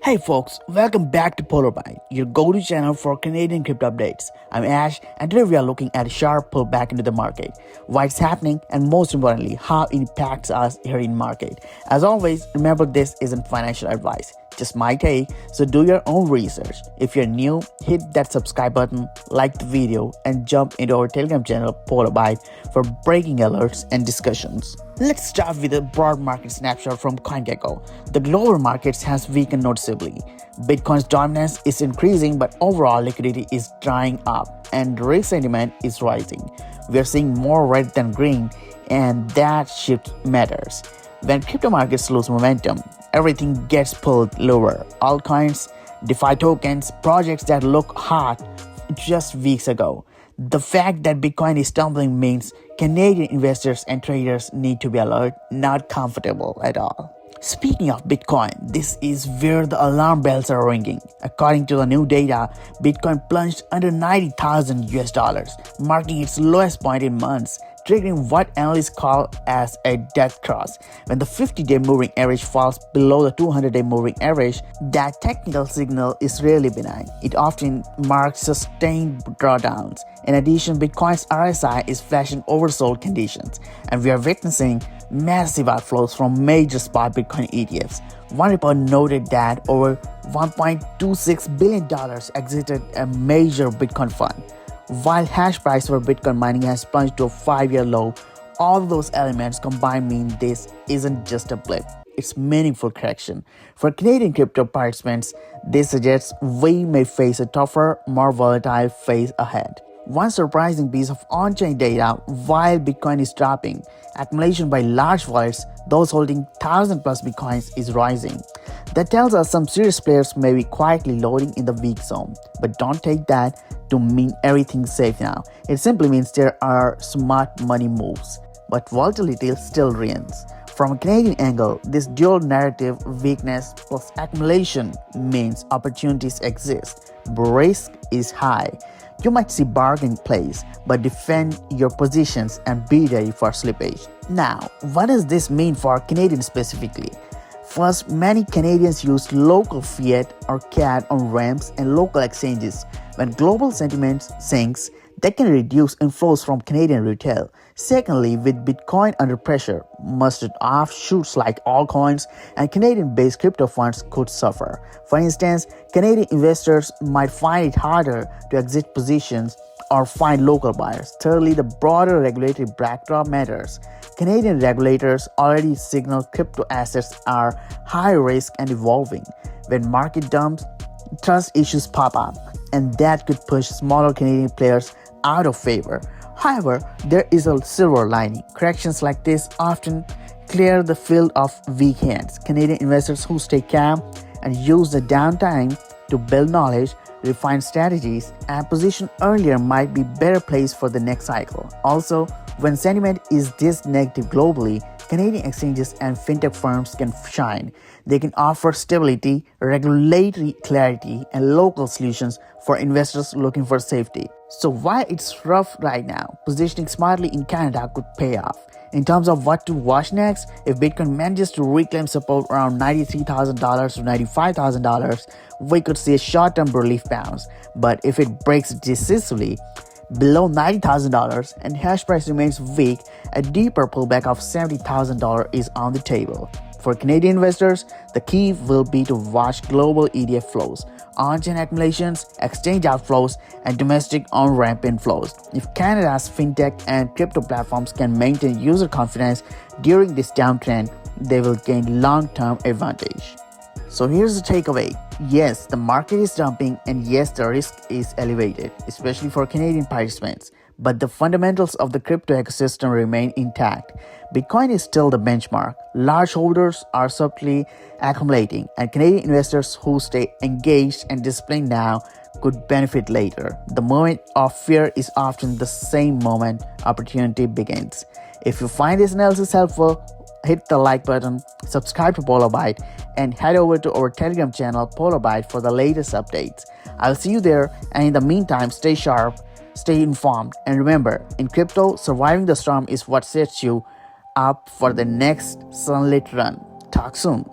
Hey folks, welcome back to PolarByte, your go-to channel for Canadian crypto updates. I'm Ash, and today we are looking at a sharp pullback into the market, why it's happening, and most importantly, how it impacts us here in market. As always, remember this isn't financial advice, just my take, so do your own research. If you're new, hit that subscribe button, like the video, and jump into our Telegram channel PolarByte for breaking alerts and discussions. Let's start with a broad market snapshot from CoinGecko. The global markets has weakened noticeably. Bitcoin's dominance is increasing, but overall liquidity is drying up and risk sentiment is rising. We are seeing more red than green, and that shift matters. When crypto markets lose momentum, everything gets pulled lower. Altcoins, DeFi tokens, projects that look hot just weeks ago. The fact that Bitcoin is tumbling means Canadian investors and traders need to be alert, not comfortable at all. Speaking of Bitcoin, this is where the alarm bells are ringing. According to the new data, Bitcoin plunged under $90,000, marking its lowest point in months, triggering what analysts call as a death cross. When the 50-day moving average falls below the 200-day moving average, that technical signal is rarely benign. It often marks sustained drawdowns. In addition, Bitcoin's RSI is flashing oversold conditions, and we are witnessing massive outflows from major spot Bitcoin ETFs. One report noted that over $1.26 billion exited a major Bitcoin fund. While hash price for Bitcoin mining has plunged to a 5-year low, all those elements combined mean this isn't just a blip. It's meaningful correction. For Canadian crypto participants, this suggests we may face a tougher, more volatile phase ahead. One surprising piece of on-chain data, while Bitcoin is dropping, accumulation by large wallets, those holding 1,000 plus Bitcoins, is rising. That tells us some serious players may be quietly loading in the weak zone. But don't take that to mean everything's safe now. It simply means there are smart money moves. But volatility still reigns. From a Canadian angle, this dual narrative, weakness plus accumulation, means opportunities exist. Risk is high. You might see bargain plays, but defend your positions and be ready for slippage. Now, what does this mean for Canadians specifically? First, many Canadians use local fiat or CAD on ramps and local exchanges. When global sentiment sinks, that can reduce inflows from Canadian retail. Secondly, with Bitcoin under pressure, mustered offshoots like altcoins and Canadian-based crypto funds could suffer. For instance, Canadian investors might find it harder to exit positions or find local buyers. Thirdly, the broader regulatory backdrop matters. Canadian regulators already signal crypto assets are high risk and evolving. When market dumps, trust issues pop up, and that could push smaller Canadian players out of favor. However, there is a silver lining. Corrections like this often clear the field of weak hands. Canadian investors who stay calm and use the downtime to build knowledge, refine strategies, and position earlier might be better placed for the next cycle. Also, when sentiment is this negative globally, Canadian exchanges and fintech firms can shine. They can offer stability, regulatory clarity, and local solutions for investors looking for safety. So while it's rough right now, positioning smartly in Canada could pay off. In terms of what to watch next, if Bitcoin manages to reclaim support around $93,000 to $95,000, we could see a short-term relief bounce. But if it breaks decisively below $90,000 and hash price remains weak, a deeper pullback of $70,000 is on the table. For Canadian investors, the key will be to watch global ETF flows, on-chain accumulations, exchange outflows, and domestic on-ramp inflows. If Canada's fintech and crypto platforms can maintain user confidence during this downtrend, they will gain long-term advantage. So here's the takeaway. Yes, the market is dumping, and yes, the risk is elevated, especially for Canadian participants. But the fundamentals of the crypto ecosystem remain intact. Bitcoin is still the benchmark. Large holders are subtly accumulating, and Canadian investors who stay engaged and disciplined now could benefit later. The moment of fear is often the same moment opportunity begins. If you find this analysis helpful, hit the like button, subscribe to PolarByte, and head over to our Telegram channel PolarByte for the latest updates. I'll see you there, and in the meantime, stay sharp, stay informed, and remember, in crypto, surviving the storm is what sets you up for the next sunlit run. Talk soon.